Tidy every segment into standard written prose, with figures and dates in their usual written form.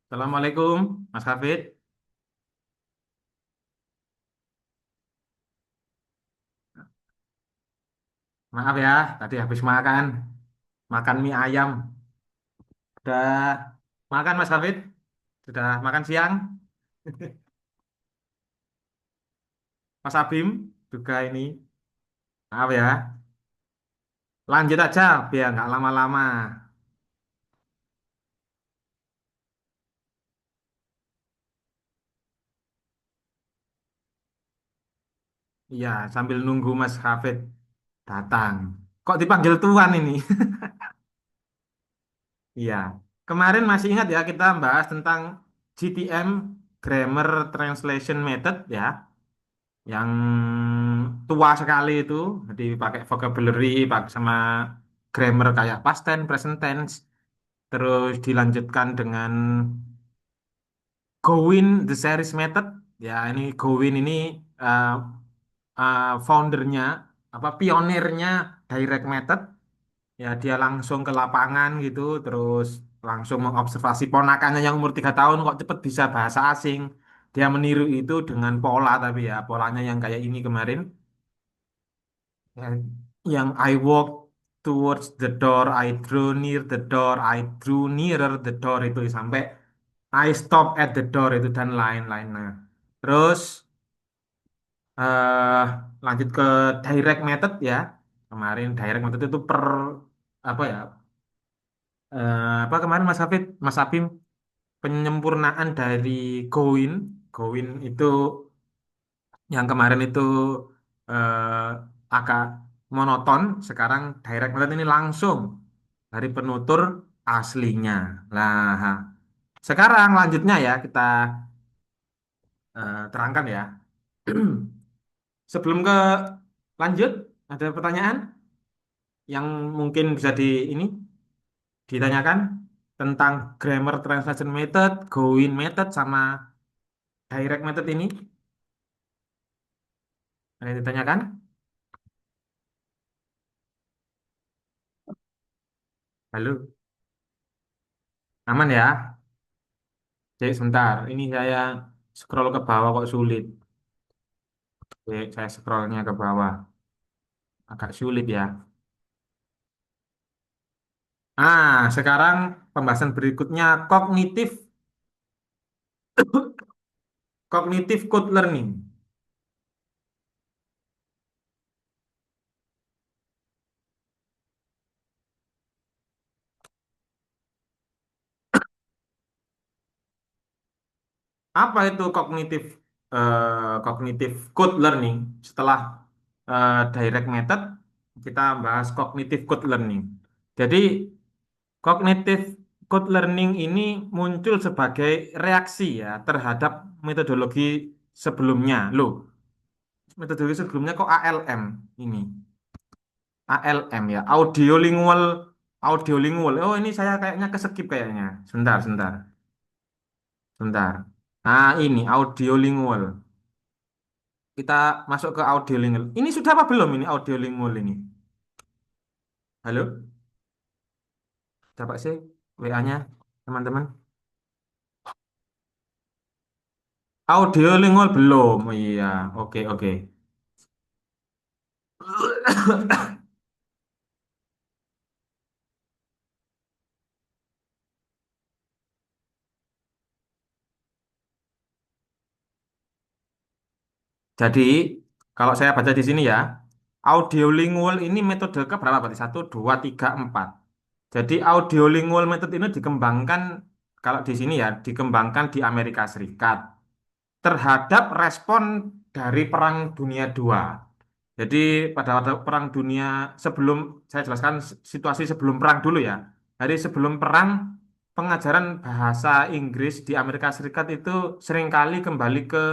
Assalamualaikum, Mas Hafid. Maaf ya, tadi habis makan. Makan mie ayam. Sudah makan, Mas Hafid? Sudah makan siang? Mas Abim juga ini. Maaf ya. Lanjut aja, biar nggak lama-lama. Iya, sambil nunggu Mas Hafid datang. Kok dipanggil Tuan ini? Iya. Kemarin masih ingat ya kita bahas tentang GTM, Grammar Translation Method ya. Yang tua sekali itu, jadi pakai vocabulary, pakai sama grammar kayak past tense, present tense, terus dilanjutkan dengan Gowin the series method. Ya, ini Gowin ini uh, foundernya, apa pionirnya direct method. Ya, dia langsung ke lapangan gitu, terus langsung mengobservasi ponakannya yang umur 3 tahun kok cepet bisa bahasa asing. Dia meniru itu dengan pola tapi ya, polanya yang kayak ini kemarin. Yang I walk towards the door, I drew near the door, I drew nearer the door itu sampai I stop at the door itu dan lain-lain. Nah, terus eh lanjut ke direct method ya. Kemarin direct method itu apa ya? Apa kemarin Mas Hafid, Mas Abim penyempurnaan dari Gowin. Gowin itu yang kemarin itu agak monoton, sekarang direct method ini langsung dari penutur aslinya. Nah, sekarang lanjutnya ya kita terangkan ya. Sebelum ke lanjut, ada pertanyaan yang mungkin bisa ini ditanyakan tentang grammar translation method, Gowin method sama direct method ini. Ada yang ditanyakan? Halo, aman ya? Cek sebentar, ini saya scroll ke bawah kok sulit. Cek, saya scrollnya ke bawah, agak sulit ya. Sekarang pembahasan berikutnya cognitive code learning. Apa itu cognitive code learning? Setelah direct method, kita bahas cognitive code learning. Jadi cognitive code learning ini muncul sebagai reaksi ya terhadap metodologi sebelumnya. Loh, metodologi sebelumnya kok ALM ini? ALM ya, audiolingual. Oh, ini saya kayaknya keskip kayaknya. Sebentar, sebentar, sebentar. Ini audiolingual. Kita masuk ke audiolingual. Ini sudah apa belum ini audiolingual ini? Halo? Coba sih WA-nya teman-teman. Audiolingual belum. Oh, iya, oke, oke. Jadi, kalau saya baca di sini ya, audiolingual ini metode ke berapa berarti? Satu, dua, tiga, empat. Jadi audiolingual method ini dikembangkan, kalau di sini ya, dikembangkan di Amerika Serikat terhadap respon dari Perang Dunia II. Jadi pada waktu Perang Dunia sebelum, saya jelaskan situasi sebelum perang dulu ya. Jadi sebelum perang, pengajaran bahasa Inggris di Amerika Serikat itu seringkali kembali ke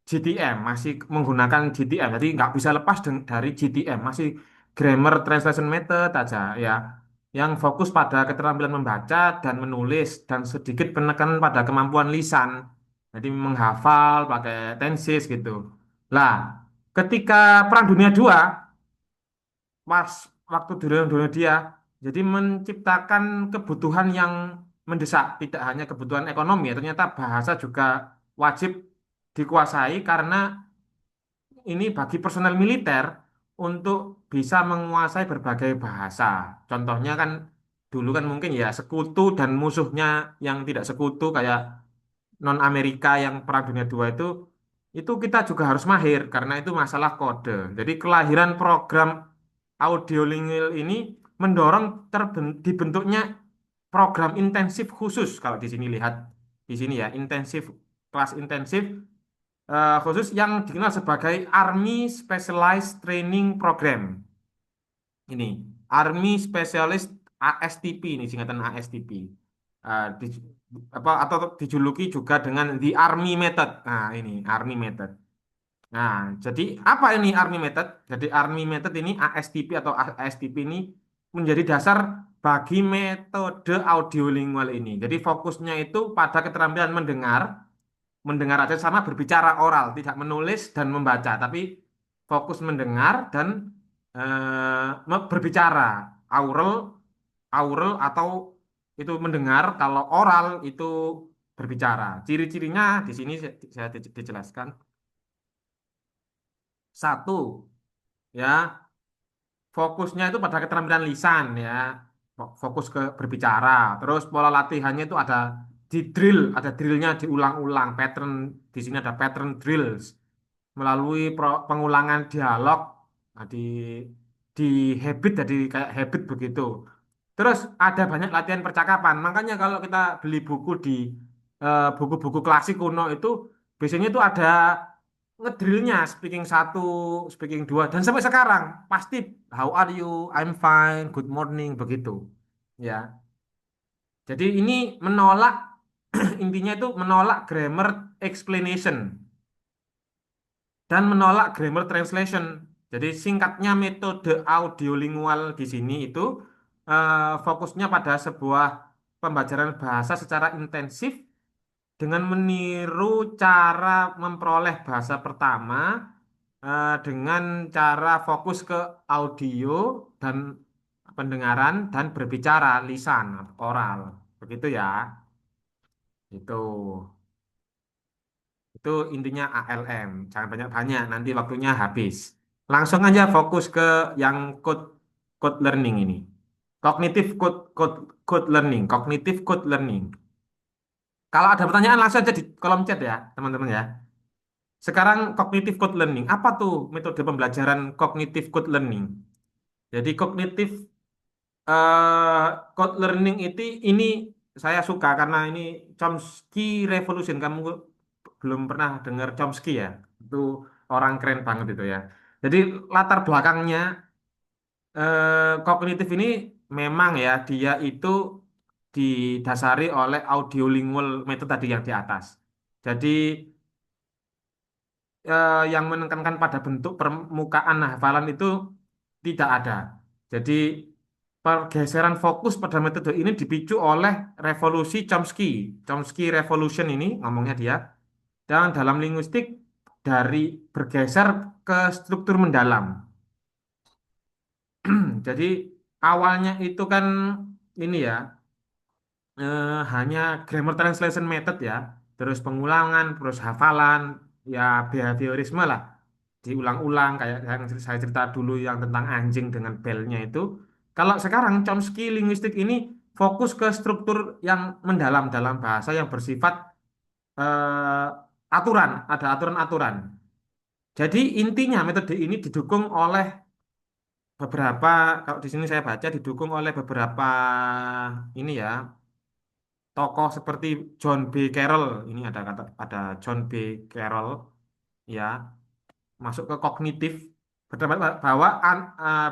GTM, masih menggunakan GTM. Jadi nggak bisa lepas dari GTM, masih grammar translation method aja ya. Yang fokus pada keterampilan membaca dan menulis dan sedikit penekanan pada kemampuan lisan. Jadi menghafal pakai tenses gitu. Lah, ketika Perang Dunia II, pas waktu dunia dunia dia, jadi menciptakan kebutuhan yang mendesak, tidak hanya kebutuhan ekonomi, ya, ternyata bahasa juga wajib dikuasai karena ini bagi personel militer untuk bisa menguasai berbagai bahasa. Contohnya kan dulu kan mungkin ya sekutu dan musuhnya yang tidak sekutu kayak non Amerika yang Perang Dunia II itu kita juga harus mahir karena itu masalah kode. Jadi kelahiran program audiolingual ini mendorong dibentuknya program intensif khusus kalau di sini lihat di sini ya intensif kelas intensif khusus yang dikenal sebagai Army Specialized Training Program. Ini Army Specialist ASTP ini singkatan ASTP. Di, apa atau dijuluki juga dengan the Army Method. Nah, ini Army Method. Nah, jadi apa ini Army Method? Jadi Army Method ini ASTP atau ASTP ini menjadi dasar bagi metode audiolingual ini. Jadi fokusnya itu pada keterampilan mendengar, mendengar aja sama berbicara oral, tidak menulis dan membaca, tapi fokus mendengar dan berbicara. Aural, aural atau itu mendengar, kalau oral itu berbicara. Ciri-cirinya di sini saya dijelaskan. Satu, ya fokusnya itu pada keterampilan lisan ya, fokus ke berbicara. Terus pola latihannya itu ada di drill, ada drillnya diulang-ulang, pattern di sini ada pattern drills melalui pengulangan dialog, nah, di habit jadi kayak habit begitu. Terus ada banyak latihan percakapan. Makanya kalau kita beli buku di buku-buku klasik kuno itu biasanya itu ada ngedrillnya speaking satu, speaking dua, dan sampai sekarang pasti how are you, I'm fine, good morning begitu. Ya, jadi ini menolak intinya itu menolak grammar explanation dan menolak grammar translation. Jadi singkatnya metode audiolingual di sini itu fokusnya pada sebuah pembelajaran bahasa secara intensif dengan meniru cara memperoleh bahasa pertama dengan cara fokus ke audio dan pendengaran dan berbicara lisan oral. Begitu ya. Itu. Itu intinya ALM. Jangan banyak-banyak, nanti waktunya habis. Langsung aja fokus ke yang code code learning ini. Cognitive code learning, cognitive code learning. Kalau ada pertanyaan langsung aja di kolom chat ya, teman-teman ya. Sekarang cognitive code learning, apa tuh metode pembelajaran cognitive code learning? Jadi cognitive eh, code learning ini saya suka karena ini Chomsky Revolution. Kamu belum pernah dengar Chomsky ya? Itu orang keren banget itu ya. Jadi latar belakangnya kognitif ini memang ya dia itu didasari oleh audiolingual method tadi yang di atas. Jadi yang menekankan pada bentuk permukaan hafalan itu tidak ada. Jadi pergeseran fokus pada metode ini dipicu oleh revolusi Chomsky. Chomsky Revolution ini ngomongnya dia. Dan dalam linguistik dari bergeser ke struktur mendalam. Jadi awalnya itu kan ini ya hanya grammar translation method ya, terus pengulangan, terus hafalan, ya behaviorisme lah, diulang-ulang kayak yang saya cerita dulu yang tentang anjing dengan belnya itu. Kalau sekarang Chomsky linguistik ini fokus ke struktur yang mendalam dalam bahasa yang bersifat aturan, ada aturan-aturan. Jadi intinya metode ini didukung oleh beberapa, kalau di sini saya baca didukung oleh beberapa ini ya tokoh seperti John B. Carroll. Ini ada kata ada John B. Carroll ya masuk ke kognitif berpendapat bahwa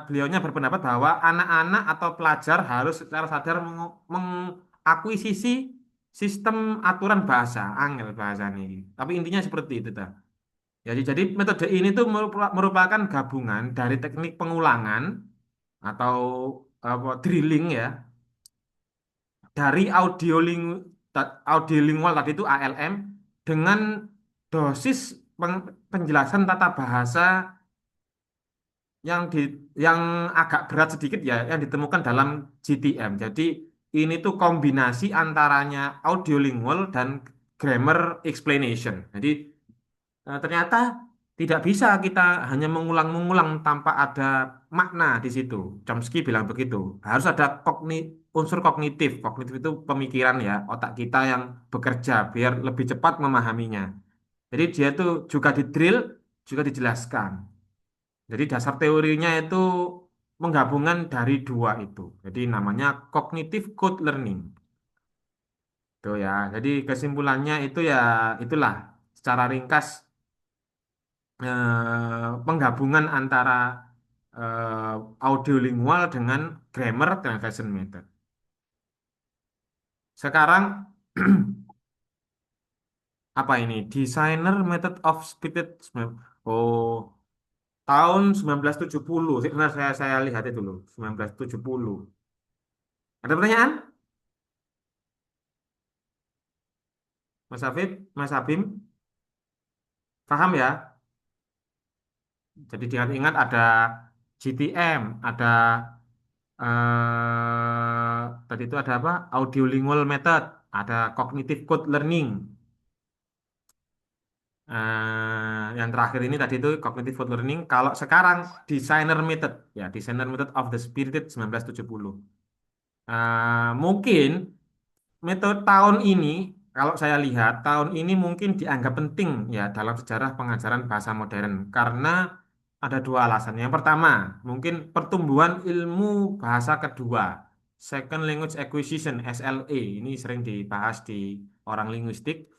beliaunya berpendapat bahwa anak-anak atau pelajar harus secara sadar mengakuisisi sistem aturan bahasa, angel bahasa ini. Tapi intinya seperti itu dah. Jadi metode ini tuh merupakan gabungan dari teknik pengulangan atau apa, drilling ya dari audiolingual tadi itu ALM dengan dosis penjelasan tata bahasa yang di yang agak berat sedikit ya yang ditemukan dalam GTM. Jadi ini tuh kombinasi antaranya audiolingual dan grammar explanation. Jadi ternyata tidak bisa kita hanya mengulang-mengulang tanpa ada makna di situ. Chomsky bilang begitu. Harus ada unsur kognitif. Kognitif itu pemikiran ya, otak kita yang bekerja biar lebih cepat memahaminya. Jadi dia itu juga di drill, juga dijelaskan. Jadi dasar teorinya itu menggabungan dari dua itu. Jadi namanya cognitive code learning. Tuh ya. Jadi kesimpulannya itu ya itulah secara ringkas penggabungan antara audiolingual dengan grammar translation method. Sekarang apa ini? Designer method of speech. Oh, tahun 1970. Sebentar saya lihat itu dulu. 1970. Ada pertanyaan? Mas Afif, Mas Abim, paham ya? Jadi diingat-ingat ada GTM, ada tadi itu ada apa? Audiolingual method, ada cognitive code learning. Yang terakhir ini tadi itu cognitive code learning. Kalau sekarang designer method, ya designer method of the Spirited 1970. Mungkin metode tahun ini, kalau saya lihat, tahun ini mungkin dianggap penting ya dalam sejarah pengajaran bahasa modern karena ada dua alasan. Yang pertama, mungkin pertumbuhan ilmu bahasa kedua, Second Language Acquisition (SLA). Ini sering dibahas di orang linguistik.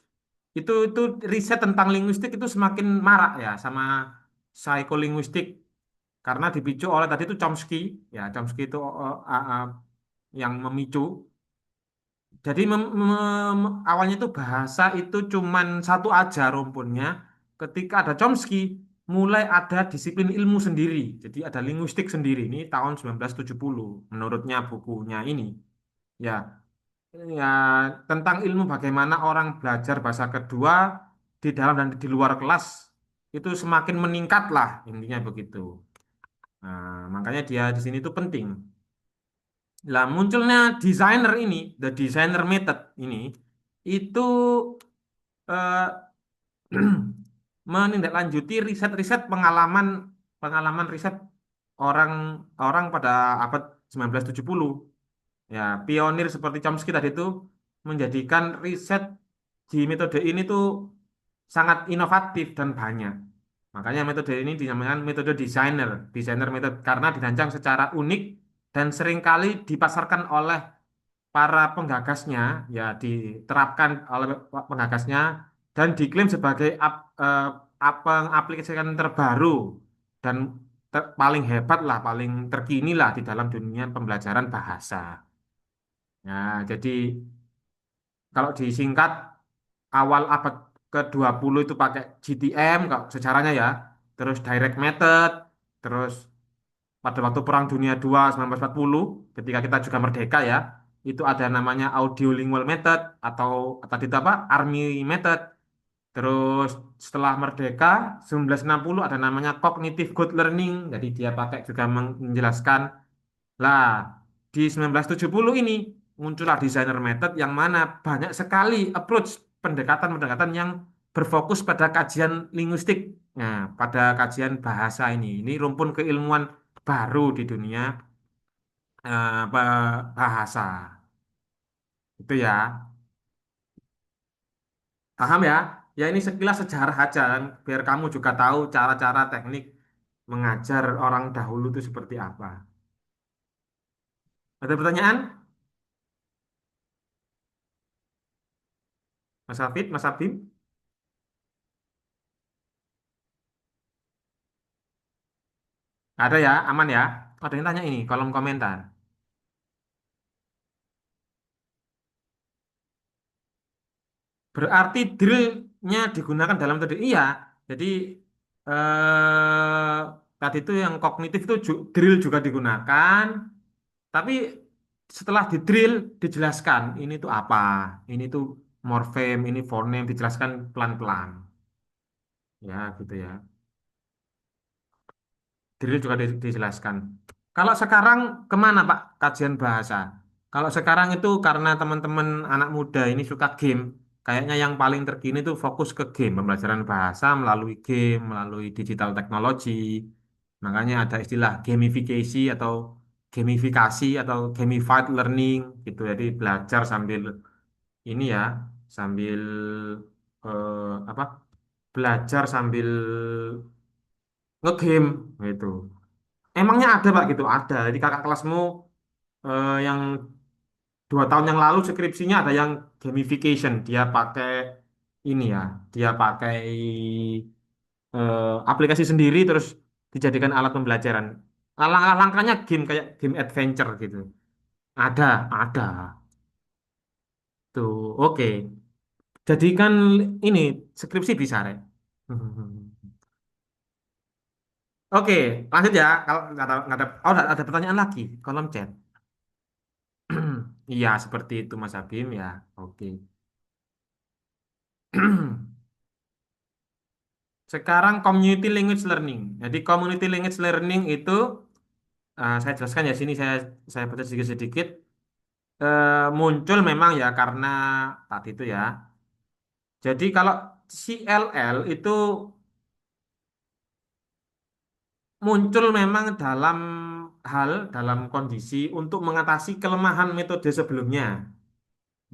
Itu riset tentang linguistik itu semakin marak ya sama psikolinguistik karena dipicu oleh tadi itu Chomsky, ya Chomsky itu yang memicu. Jadi awalnya itu bahasa itu cuman satu aja rumpunnya. Ketika ada Chomsky, mulai ada disiplin ilmu sendiri. Jadi ada linguistik sendiri. Ini tahun 1970 menurutnya bukunya ini. Ya, ya tentang ilmu bagaimana orang belajar bahasa kedua di dalam dan di luar kelas itu semakin meningkat lah intinya begitu. Nah, makanya dia di sini itu penting. Lah munculnya desainer ini, the designer method ini itu eh, menindaklanjuti riset-riset pengalaman pengalaman riset orang orang pada abad 1970. Ya, pionir seperti Chomsky tadi itu menjadikan riset di metode ini tuh sangat inovatif dan banyak. Makanya metode ini dinamakan metode designer, designer method karena dirancang secara unik dan seringkali dipasarkan oleh para penggagasnya, ya diterapkan oleh penggagasnya dan diklaim sebagai pengaplikasian terbaru dan paling hebat lah, paling terkini lah di dalam dunia pembelajaran bahasa. Nah, jadi kalau disingkat awal abad ke-20 itu pakai GTM, kalau sejarahnya ya, terus direct method, terus pada waktu Perang Dunia II 1940, ketika kita juga merdeka ya, itu ada namanya audiolingual method atau tadi itu apa? Army method. Terus setelah merdeka 1960 ada namanya cognitive good learning. Jadi dia pakai juga menjelaskan lah, di 1970 ini muncullah designer method yang mana banyak sekali approach pendekatan-pendekatan yang berfokus pada kajian linguistik. Nah, pada kajian bahasa ini. Ini rumpun keilmuan baru di dunia bahasa. Itu ya. Paham ya? Ya ini sekilas sejarah aja kan, biar kamu juga tahu cara-cara teknik mengajar orang dahulu itu seperti apa. Ada pertanyaan? Mas Hafid, Mas Abim? Ada ya, aman ya. Ada yang tanya ini, kolom komentar. Berarti drillnya digunakan dalam metode iya. Jadi eh, tadi itu yang kognitif itu drill juga digunakan. Tapi setelah di drill dijelaskan ini tuh apa, ini tuh morfem, ini fonem dijelaskan pelan-pelan. Ya gitu ya. Drill juga dijelaskan. Kalau sekarang kemana Pak kajian bahasa? Kalau sekarang itu karena teman-teman anak muda ini suka game, kayaknya yang paling terkini itu fokus ke game, pembelajaran bahasa melalui game, melalui digital technology. Makanya ada istilah gamifikasi atau gamified learning gitu. Jadi belajar sambil ini ya, sambil apa? Belajar sambil ngegame gitu. Emangnya ada Pak gitu? Ada. Jadi kakak kelasmu yang 2 tahun yang lalu skripsinya ada yang gamification. Dia pakai ini ya, dia pakai aplikasi sendiri terus dijadikan alat pembelajaran. Langkah-langkahnya game kayak game adventure gitu. Ada, ada. Tuh, oke. Jadikan ini skripsi bisa, Rek. Oke, lanjut ya. Kalau oh, ada pertanyaan lagi, kolom chat. Iya, seperti itu Mas Abim ya. Oke. Sekarang community language learning. Jadi community language learning itu saya jelaskan ya sini saya baca sedikit-sedikit. Muncul memang ya karena tadi itu ya. Jadi kalau CLL itu muncul memang dalam kondisi untuk mengatasi kelemahan metode sebelumnya.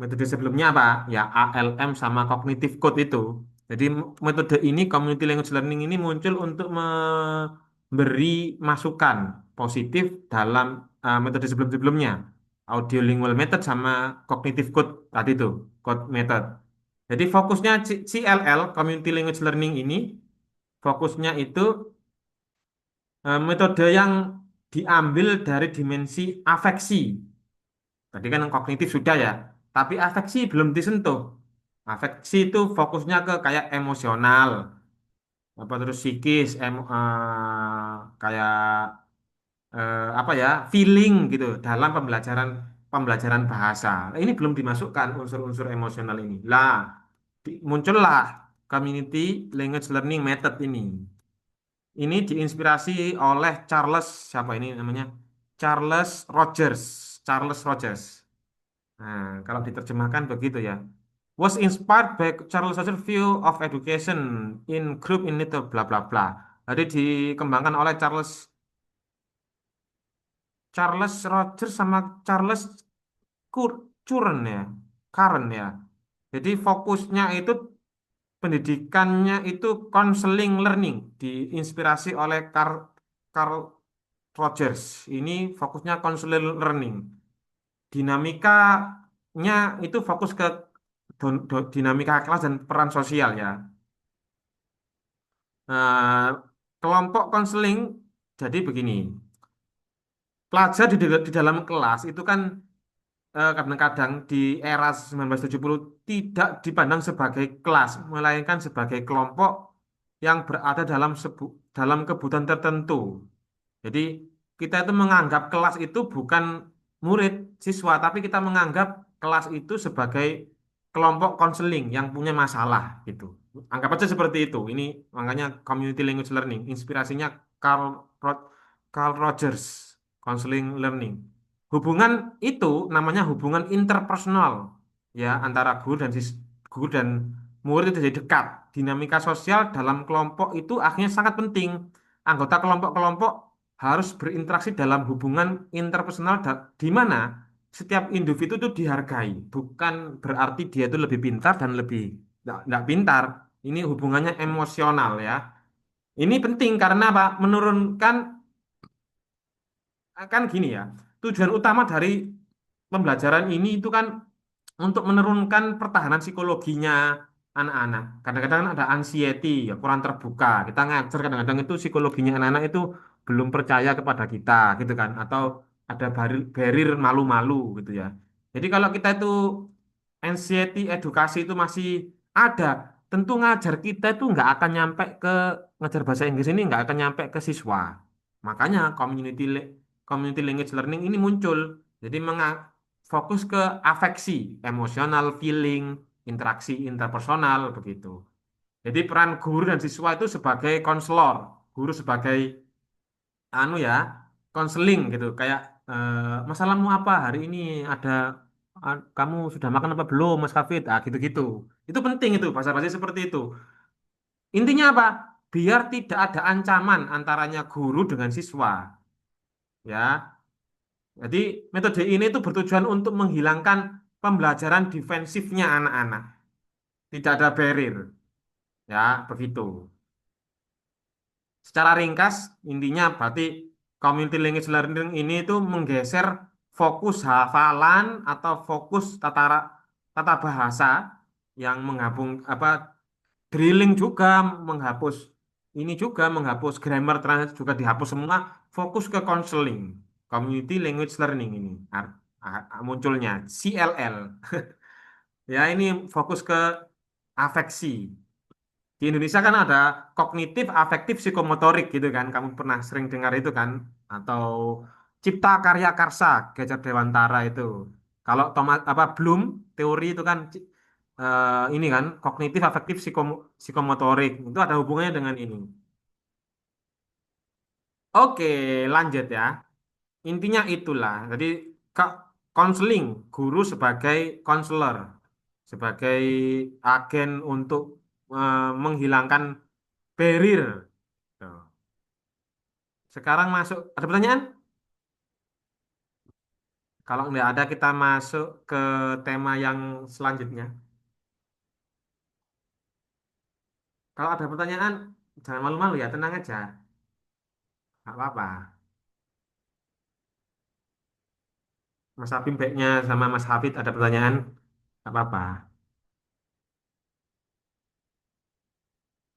Metode sebelumnya apa? Ya ALM sama cognitive code itu. Jadi metode ini community language learning ini muncul untuk memberi masukan positif dalam metode sebelum-sebelumnya. Audio lingual method sama cognitive code tadi itu, code method. Jadi fokusnya CLL community language learning ini fokusnya itu metode yang diambil dari dimensi afeksi. Tadi kan kognitif sudah ya, tapi afeksi belum disentuh. Afeksi itu fokusnya ke kayak emosional, apa terus psikis, kayak apa ya, feeling gitu dalam pembelajaran pembelajaran bahasa. Nah, ini belum dimasukkan unsur-unsur emosional ini. Lah, muncullah community language learning method ini. Ini diinspirasi oleh Charles siapa ini namanya? Charles Rogers. Charles Rogers. Nah, kalau diterjemahkan begitu ya. Was inspired by Charles Rogers' view of education in group in itu bla bla bla. Jadi dikembangkan oleh Charles Charles Rogers sama Charles Curran ya. Karen ya. Jadi fokusnya itu pendidikannya itu counseling learning diinspirasi oleh Carl Rogers. Ini fokusnya counseling learning. Dinamikanya itu fokus ke dinamika kelas dan peran sosial ya. Nah, kelompok konseling jadi begini. Pelajar di dalam kelas itu kan kadang-kadang di era 1970 tidak dipandang sebagai kelas, melainkan sebagai kelompok yang berada dalam kebutuhan tertentu. Jadi kita itu menganggap kelas itu bukan murid siswa, tapi kita menganggap kelas itu sebagai kelompok konseling yang punya masalah gitu. Anggap aja seperti itu. Ini makanya community language learning. Inspirasinya Carl, Carl Rogers, counseling learning. Hubungan itu namanya hubungan interpersonal ya antara guru dan murid itu jadi dekat. Dinamika sosial dalam kelompok itu akhirnya sangat penting. Anggota kelompok-kelompok harus berinteraksi dalam hubungan interpersonal di mana setiap individu itu dihargai, bukan berarti dia itu lebih pintar dan lebih nggak pintar. Ini hubungannya emosional ya. Ini penting karena apa? Menurunkan kan gini ya. Tujuan utama dari pembelajaran ini itu kan untuk menurunkan pertahanan psikologinya anak-anak. Kadang-kadang ada anxiety, ya kurang terbuka. Kita ngajar kadang-kadang itu psikologinya anak-anak itu belum percaya kepada kita, gitu kan? Atau ada barrier malu-malu, gitu ya. Jadi kalau kita itu anxiety edukasi itu masih ada, tentu ngajar kita itu nggak akan nyampe ke ngajar bahasa Inggris ini nggak akan nyampe ke siswa. Makanya community language learning ini muncul. Jadi fokus ke afeksi, emosional, feeling, interaksi interpersonal begitu. Jadi peran guru dan siswa itu sebagai konselor, guru sebagai anu ya, konseling gitu, kayak Masalahmu apa hari ini? Ada kamu sudah makan apa belum, Mas Kafid? Ah, gitu-gitu. Itu penting itu bahasa-bahasa seperti itu. Intinya apa? Biar tidak ada ancaman antaranya guru dengan siswa. Ya, jadi metode ini itu bertujuan untuk menghilangkan pembelajaran defensifnya anak-anak. Tidak ada barrier. Ya, begitu. Secara ringkas, intinya berarti community language learning ini itu menggeser fokus hafalan atau fokus tata bahasa yang menggabung apa drilling juga menghapus ini juga menghapus grammar trans juga dihapus semua fokus ke counseling community language learning ini munculnya CLL ya ini fokus ke afeksi. Di Indonesia kan ada kognitif, afektif, psikomotorik gitu kan. Kamu pernah sering dengar itu kan? Atau Cipta Karya Karsa, Gajah Dewantara itu. Kalau Thomas apa Bloom teori itu kan ini kan kognitif, afektif, psikomotorik. Itu ada hubungannya dengan ini. Oke, lanjut ya. Intinya itulah. Jadi konseling, guru sebagai konselor, sebagai agen untuk menghilangkan barrier. Tuh. Sekarang masuk, ada pertanyaan? Kalau nggak ada, kita masuk ke tema yang selanjutnya. Kalau ada pertanyaan, jangan malu-malu ya, tenang aja. Nggak apa-apa. Mas Habib baiknya sama Mas Hafid ada pertanyaan? Nggak apa-apa.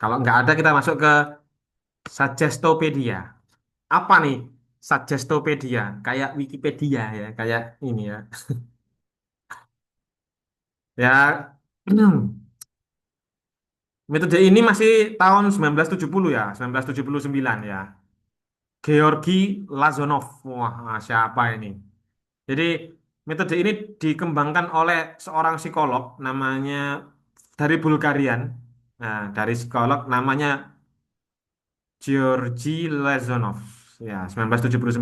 Kalau nggak ada, kita masuk ke Suggestopedia. Apa nih Suggestopedia? Kayak Wikipedia ya, kayak ini ya. Ya, metode ini masih tahun 1970 ya, 1979 ya. Georgi Lazonov. Wah, siapa ini? Jadi metode ini dikembangkan oleh seorang psikolog namanya dari Bulgarian. Nah, dari psikolog namanya Georgi Lazonov. Ya, 1979.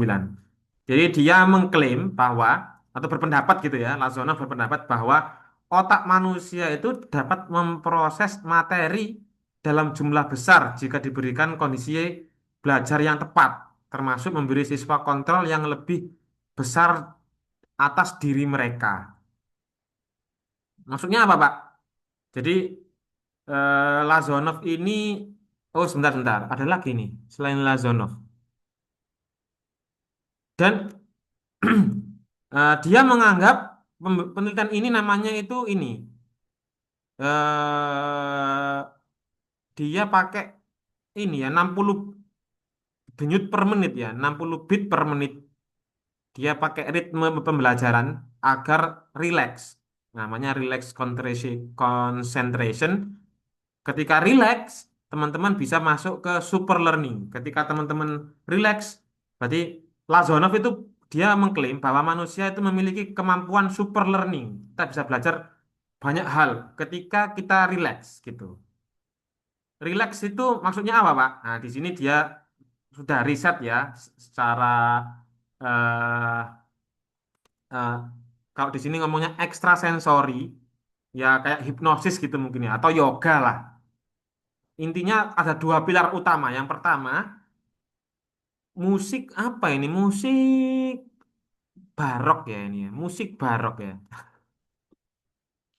Jadi dia mengklaim bahwa atau berpendapat gitu ya, Lazonov berpendapat bahwa otak manusia itu dapat memproses materi dalam jumlah besar jika diberikan kondisi belajar yang tepat, termasuk memberi siswa kontrol yang lebih besar atas diri mereka. Maksudnya apa, Pak? Jadi Lazonov ini, oh sebentar, ada lagi nih selain Lazonov. Dan dia menganggap penelitian ini namanya itu ini, eh dia pakai ini ya 60 denyut per menit ya, 60 bit per menit. Dia pakai ritme pembelajaran agar rileks. Namanya relax concentration. Ketika relax, teman-teman bisa masuk ke super learning. Ketika teman-teman relax, berarti Lazonov itu dia mengklaim bahwa manusia itu memiliki kemampuan super learning. Kita bisa belajar banyak hal ketika kita relax gitu. Relax itu maksudnya apa, Pak? Nah, di sini dia sudah riset ya secara eh, eh, kalau di sini ngomongnya ekstrasensori, ya kayak hipnosis gitu mungkin ya, atau yoga lah. Intinya ada dua pilar utama. Yang pertama, musik apa ini? Musik barok ya ini ya. Musik barok ya.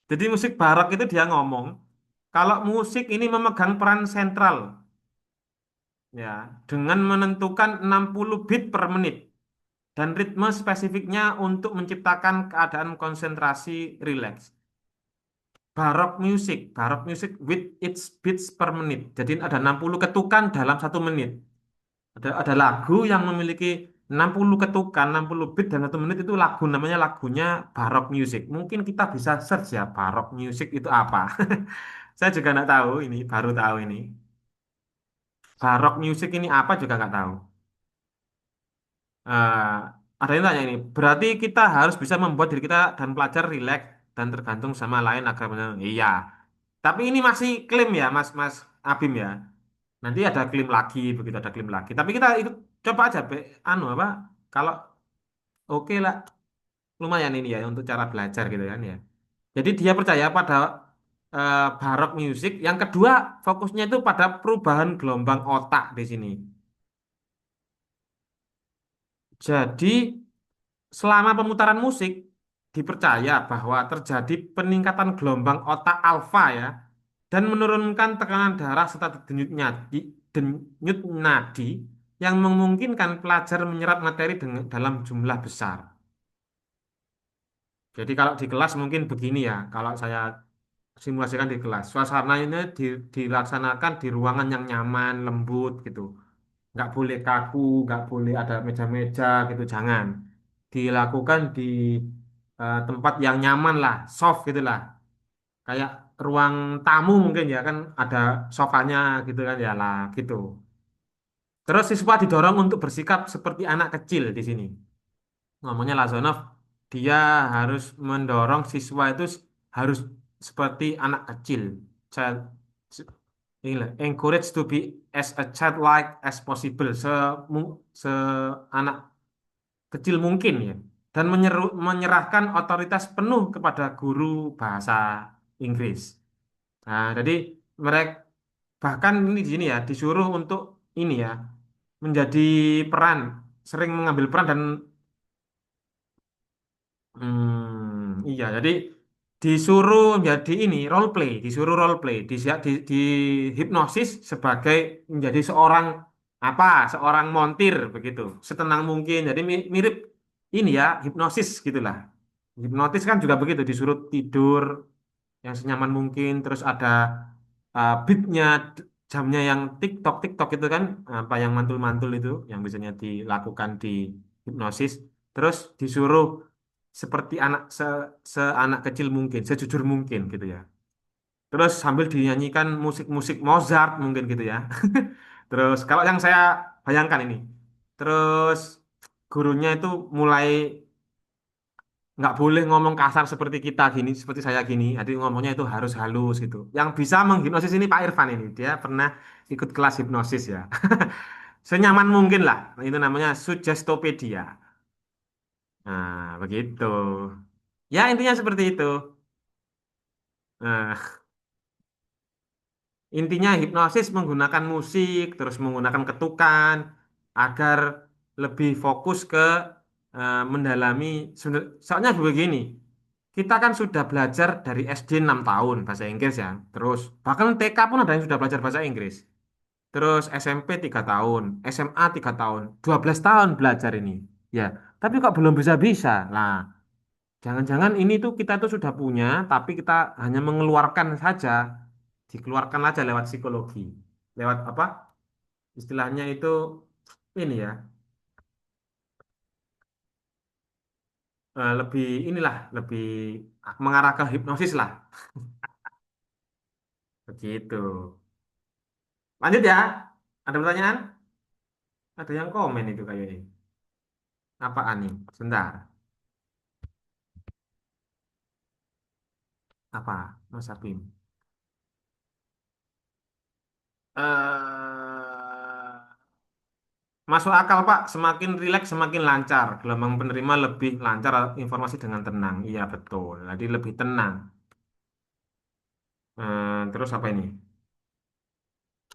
Jadi musik barok itu dia ngomong, kalau musik ini memegang peran sentral ya, dengan menentukan 60 bit per menit dan ritme spesifiknya untuk menciptakan keadaan konsentrasi rileks. Baroque music with its beats per menit. Jadi ada 60 ketukan dalam 1 menit. Ada lagu yang memiliki 60 ketukan, 60 beat dan 1 menit itu lagu namanya lagunya Baroque Music. Mungkin kita bisa search ya Baroque Music itu apa. Saya juga nggak tahu ini, baru tahu ini. Baroque Music ini apa juga nggak tahu. Eh, ada yang tanya ini, berarti kita harus bisa membuat diri kita dan pelajar rileks dan tergantung sama lain agar benar. Iya, tapi ini masih klaim ya, Mas Mas Abim ya. Nanti ada klaim lagi, begitu ada klaim lagi. Tapi kita ikut coba aja, anu apa? Kalau oke lah, lumayan ini ya untuk cara belajar gitu kan ya. Jadi dia percaya pada baroque music. Yang kedua, fokusnya itu pada perubahan gelombang otak di sini. Jadi selama pemutaran musik dipercaya bahwa terjadi peningkatan gelombang otak alfa ya dan menurunkan tekanan darah serta denyut nadi yang memungkinkan pelajar menyerap materi dalam jumlah besar. Jadi kalau di kelas mungkin begini ya, kalau saya simulasikan di kelas, suasana ini dilaksanakan di ruangan yang nyaman, lembut gitu. Nggak boleh kaku, nggak boleh ada meja-meja gitu, jangan. Dilakukan di tempat yang nyaman lah, soft gitu lah. Kayak ruang tamu mungkin ya kan ada sofanya gitu kan ya lah gitu. Terus siswa didorong untuk bersikap seperti anak kecil di sini. Ngomongnya Lazonov, dia harus mendorong siswa itu harus seperti anak kecil. Child, inilah, encourage to be as a childlike as possible, se anak kecil mungkin ya, dan menyerahkan otoritas penuh kepada guru bahasa Inggris. Nah, jadi mereka bahkan ini di sini ya disuruh untuk ini ya menjadi peran, sering mengambil peran dan iya, jadi disuruh jadi ini role play, disuruh role play, di hipnosis sebagai menjadi seorang apa, seorang montir begitu, setenang mungkin. Jadi mirip ini ya, hipnosis gitulah. Hipnotis kan juga begitu, disuruh tidur yang senyaman mungkin, terus ada beatnya, jamnya yang TikTok TikTok itu kan, apa yang mantul-mantul itu, yang biasanya dilakukan di hipnosis, terus disuruh seperti seanak kecil mungkin, sejujur mungkin gitu ya. Terus sambil dinyanyikan musik-musik Mozart mungkin gitu ya. Terus kalau yang saya bayangkan ini, terus gurunya itu mulai nggak boleh ngomong kasar seperti kita gini, seperti saya gini. Jadi ngomongnya itu harus halus gitu. Yang bisa menghipnosis ini Pak Irfan ini. Dia pernah ikut kelas hipnosis ya. Senyaman mungkin lah. Itu namanya Suggestopedia. Nah, begitu. Ya, intinya seperti itu. Nah, intinya hipnosis menggunakan musik, terus menggunakan ketukan agar lebih fokus ke mendalami. Soalnya begini, kita kan sudah belajar dari SD 6 tahun bahasa Inggris ya. Terus bahkan TK pun ada yang sudah belajar bahasa Inggris. Terus SMP 3 tahun, SMA 3 tahun, 12 tahun belajar ini. Ya, tapi kok belum bisa-bisa. Nah, jangan-jangan ini tuh kita tuh sudah punya, tapi kita hanya mengeluarkan saja, dikeluarkan aja lewat psikologi, lewat apa? Istilahnya itu ini ya, lebih inilah, lebih mengarah ke hipnosis lah, begitu. Lanjut ya, ada pertanyaan? Ada yang komen itu kayaknya. Apaan nih? Sebentar. Apa, Mas Abim? Masuk akal Pak, semakin rileks semakin lancar. Gelombang penerima lebih lancar informasi dengan tenang. Iya betul, jadi lebih tenang. Terus apa ini?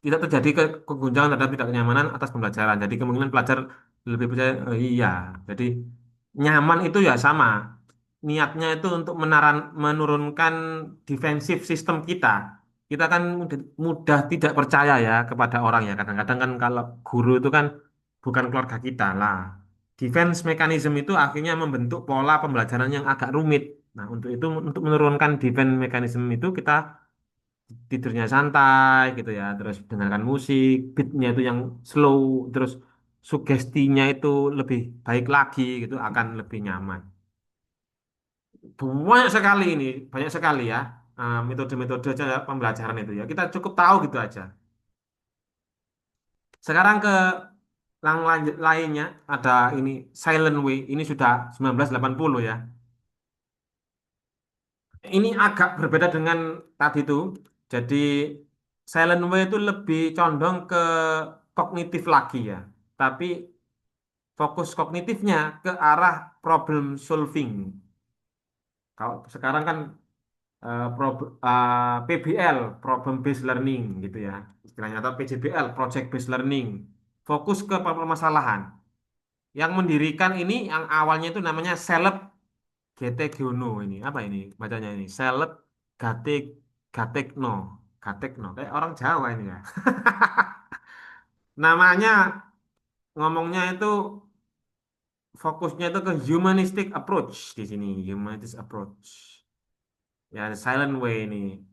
Tidak terjadi keguncangan terhadap tidak kenyamanan atas pembelajaran. Jadi kemungkinan pelajar lebih percaya, iya. Jadi nyaman itu ya sama. Niatnya itu untuk menurunkan defensif sistem kita. Kita kan mudah tidak percaya ya kepada orang ya. Kadang-kadang kan kalau guru itu kan bukan keluarga kita lah. Defense mechanism itu akhirnya membentuk pola pembelajaran yang agak rumit. Nah, untuk itu untuk menurunkan defense mechanism itu kita tidurnya santai gitu ya, terus dengarkan musik, beatnya itu yang slow, terus sugestinya itu lebih baik lagi gitu, akan lebih nyaman. Banyak sekali ini, banyak sekali ya metode-metode pembelajaran itu ya. Kita cukup tahu gitu aja. Sekarang ke yang lainnya ada ini Silent Way, ini sudah 1980 ya. Ini agak berbeda dengan tadi itu. Jadi Silent Way itu lebih condong ke kognitif lagi ya. Tapi fokus kognitifnya ke arah problem solving. Kalau sekarang kan PBL, problem based learning gitu ya, istilahnya atau PJBL, project based learning. Fokus ke permasalahan. Yang mendirikan ini yang awalnya itu namanya Caleb Getegiono ini. Apa ini bacanya ini? Caleb Gate Gatekno. Gatekno. Kayak orang Jawa ini ya. Namanya ngomongnya itu fokusnya itu ke humanistic approach di sini, humanistic approach. Ya, silent way ini,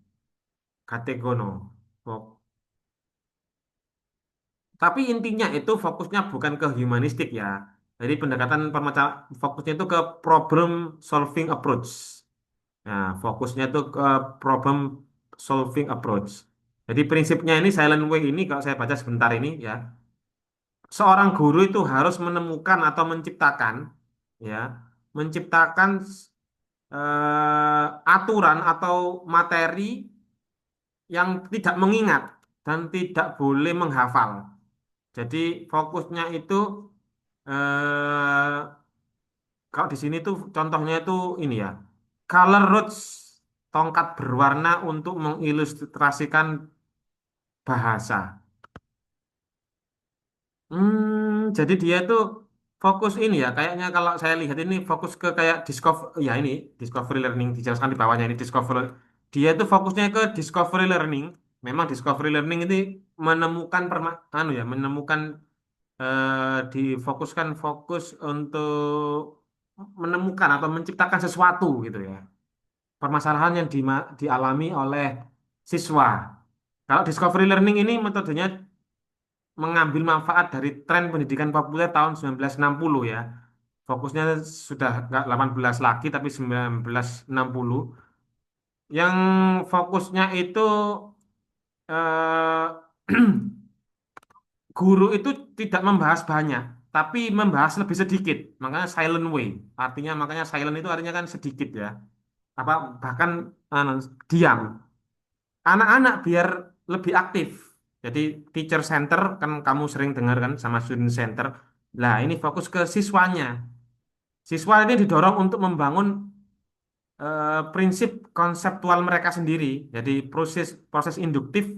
Gategono. Fok- Tapi intinya itu fokusnya bukan ke humanistik ya. Jadi pendekatan fokusnya itu ke problem solving approach. Nah, fokusnya itu ke problem solving approach. Jadi prinsipnya ini silent way ini kalau saya baca sebentar ini ya, seorang guru itu harus menemukan atau menciptakan ya, menciptakan aturan atau materi yang tidak mengingat dan tidak boleh menghafal. Jadi fokusnya itu eh, kalau di sini tuh contohnya itu ini ya, color rods, tongkat berwarna untuk mengilustrasikan bahasa. Jadi dia tuh fokus ini ya, kayaknya kalau saya lihat ini fokus ke kayak ya ini discovery learning dijelaskan di bawahnya ini discovery. Dia itu fokusnya ke discovery learning. Memang discovery learning ini menemukan anu ya, menemukan difokuskan fokus untuk menemukan atau menciptakan sesuatu gitu ya. Permasalahan yang dialami oleh siswa. Kalau discovery learning ini metodenya mengambil manfaat dari tren pendidikan populer tahun 1960 ya. Fokusnya sudah nggak 18 lagi tapi 1960. Yang fokusnya itu eh, guru itu tidak membahas banyak, tapi membahas lebih sedikit. Makanya silent way. Makanya silent itu artinya kan sedikit ya. Apa bahkan anu, diam. Anak-anak biar lebih aktif. Jadi teacher center kan kamu sering dengar kan sama student center. Lah ini fokus ke siswanya. Siswa ini didorong untuk membangun prinsip konseptual mereka sendiri. Jadi proses proses induktif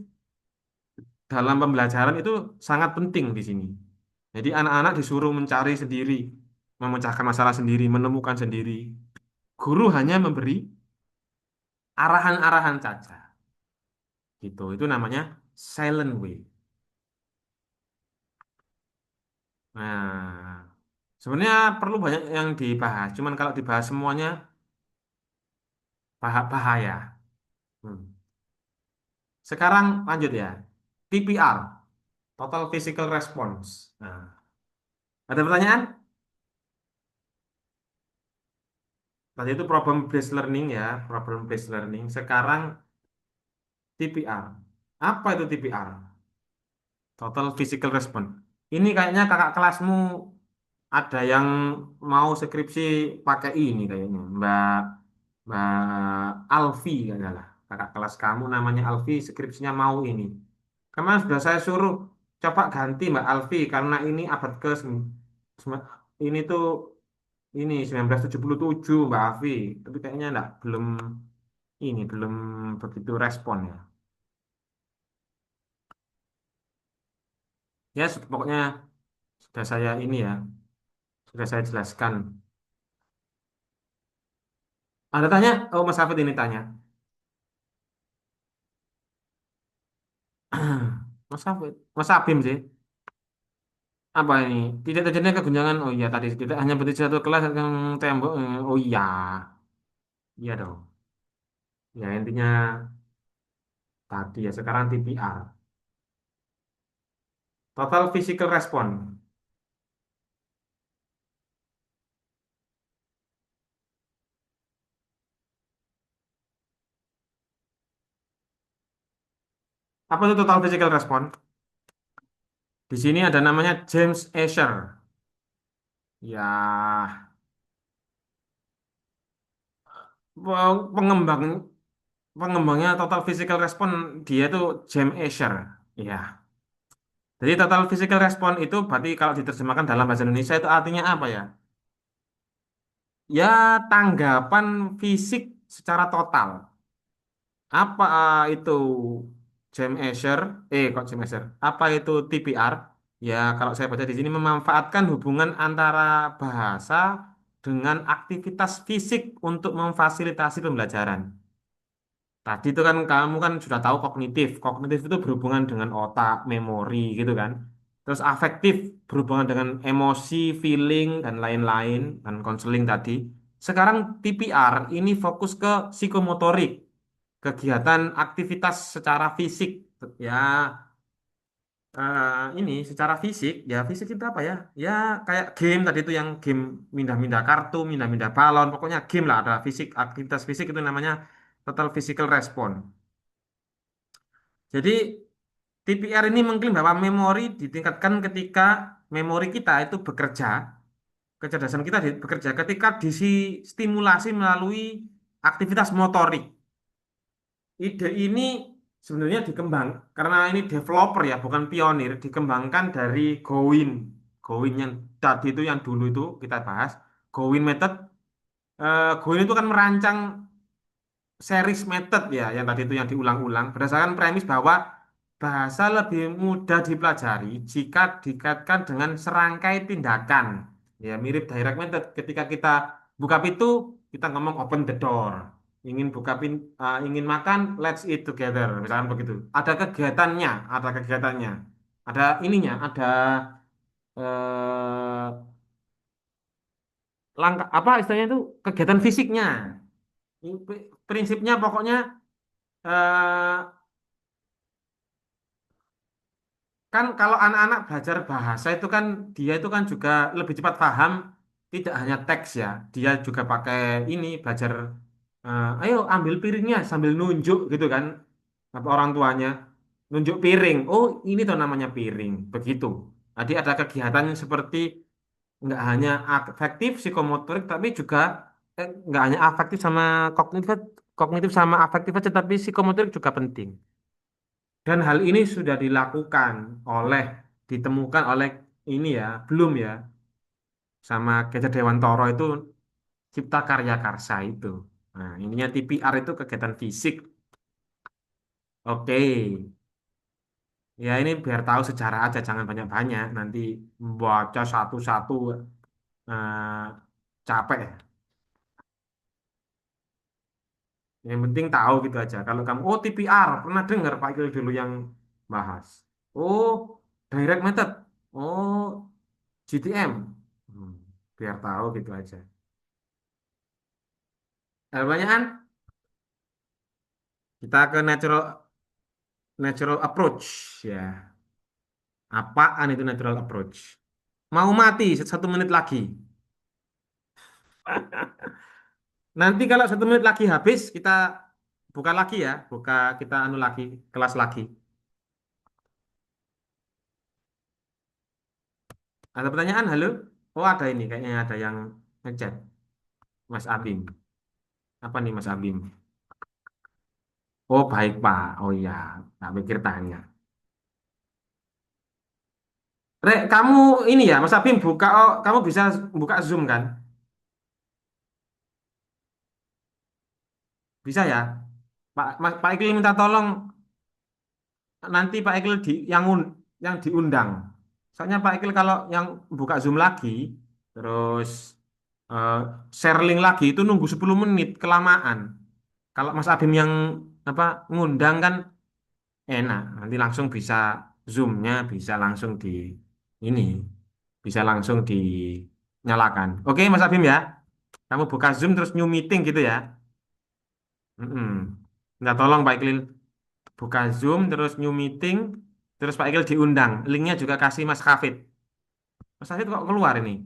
dalam pembelajaran itu sangat penting di sini. Jadi anak-anak disuruh mencari sendiri, memecahkan masalah sendiri, menemukan sendiri. Guru hanya memberi arahan-arahan saja. Gitu. Itu namanya silent way. Nah, sebenarnya perlu banyak yang dibahas. Cuman kalau dibahas semuanya bahaya. Hmm. Sekarang lanjut ya. TPR, Total Physical Response. Nah, ada pertanyaan? Tadi itu problem based learning ya, problem based learning. Sekarang TPR. Apa itu TPR? Total Physical Response. Ini kayaknya kakak kelasmu ada yang mau skripsi pakai ini kayaknya, Mbak Alfi kayaknya lah. Kakak kelas kamu namanya Alfi, skripsinya mau ini. Kemarin sudah saya suruh coba ganti Mbak Alfi karena ini abad ke ini tuh ini 1977 Mbak Alfi. Tapi kayaknya enggak, belum begitu respon ya. Ya, pokoknya sudah saya ini ya, sudah saya jelaskan. Ada tanya? Oh, Mas Hafid ini tanya. Mas Hafid, Mas Abim sih. Apa ini? Tidak terjadinya keguncangan. Oh iya tadi tidak hanya berarti satu kelas yang tembok. Oh iya, iya dong. Ya intinya tadi ya sekarang TPR. Total Physical Response. Apa itu Total Physical Response? Di sini ada namanya James Asher. Ya, pengembang pengembangnya Total Physical Response dia itu James Asher. Ya. Jadi total physical response itu berarti kalau diterjemahkan dalam bahasa Indonesia itu artinya apa ya? Ya tanggapan fisik secara total. Apa itu jam measure? Kok jam measure? Apa itu TPR? Ya kalau saya baca di sini memanfaatkan hubungan antara bahasa dengan aktivitas fisik untuk memfasilitasi pembelajaran. Tadi itu kan kamu kan sudah tahu kognitif. Kognitif itu berhubungan dengan otak, memori gitu kan. Terus afektif berhubungan dengan emosi, feeling dan lain-lain dan konseling tadi. Sekarang TPR ini fokus ke psikomotorik, kegiatan aktivitas secara fisik. Ya, ini secara fisik, ya fisik itu apa ya? Ya kayak game tadi itu yang game mindah-mindah kartu, mindah-mindah balon, pokoknya game lah ada fisik, aktivitas fisik itu namanya total physical response. Jadi TPR ini mengklaim bahwa memori ditingkatkan ketika memori kita itu bekerja, kecerdasan kita bekerja ketika distimulasi melalui aktivitas motorik. Ide ini sebenarnya dikembang karena ini developer ya, bukan pionir, dikembangkan dari Gowin. Gowin yang tadi itu yang dulu itu kita bahas, Gowin method. Gowin itu kan merancang series method ya, yang tadi itu yang diulang-ulang berdasarkan premis bahwa bahasa lebih mudah dipelajari jika dikaitkan dengan serangkai tindakan. Ya, mirip direct method. Ketika kita buka pintu, kita ngomong open the door. Ingin makan, let's eat together. Misalkan begitu. Ada kegiatannya. Ada ininya, ada eh, langkah apa istilahnya itu kegiatan fisiknya. Prinsipnya pokoknya eh, kan kalau anak-anak belajar bahasa itu kan dia itu kan juga lebih cepat paham, tidak hanya teks ya, dia juga pakai ini belajar, ayo ambil piringnya sambil nunjuk gitu kan, apa orang tuanya nunjuk piring, oh ini tuh namanya piring begitu. Jadi ada kegiatan seperti nggak hanya afektif psikomotorik tapi juga nggak hanya afektif sama kognitif kognitif sama afektif aja tapi psikomotorik juga penting. Dan hal ini sudah dilakukan oleh, ditemukan oleh ini ya, belum ya, sama Gajah Dewantara itu Cipta Karya Karsa itu. Nah, ininya TPR itu kegiatan fisik. Oke. Ya ini biar tahu sejarah aja, jangan banyak-banyak. Nanti baca satu-satu eh, capek. Yang penting tahu gitu aja. Kalau kamu, oh TPR, pernah dengar Pak Ikil dulu yang bahas. Oh, direct method. Oh, GTM. Hmm, biar tahu gitu aja. Pertanyaan, kita ke natural natural approach ya. Apaan itu natural approach? Mau mati 1 menit lagi. Nanti kalau 1 menit lagi habis, kita buka lagi ya. Kita anu lagi, kelas lagi. Ada pertanyaan? Halo? Oh ada ini, kayaknya ada yang ngechat. Mas Abim. Apa nih Mas Abim? Oh baik Pak. Oh iya, tak pikir tanya. Rek, kamu ini ya, Mas Abim buka, oh, kamu bisa buka Zoom kan? Bisa ya? Pak Iklim minta tolong nanti Pak Ikil yang diundang. Soalnya Pak Ikil kalau yang buka Zoom lagi, terus eh, share link lagi itu nunggu 10 menit kelamaan. Kalau Mas Abim yang apa ngundang kan enak, nanti langsung bisa Zoom-nya bisa langsung di ini, bisa langsung dinyalakan. Oke Mas Abim ya, kamu buka Zoom terus new meeting gitu ya. Mm-mm. Minta tolong Pak Iklil buka Zoom terus new meeting terus Pak Iqbal diundang linknya juga kasih Mas Hafid. Mas Hafid kok keluar ini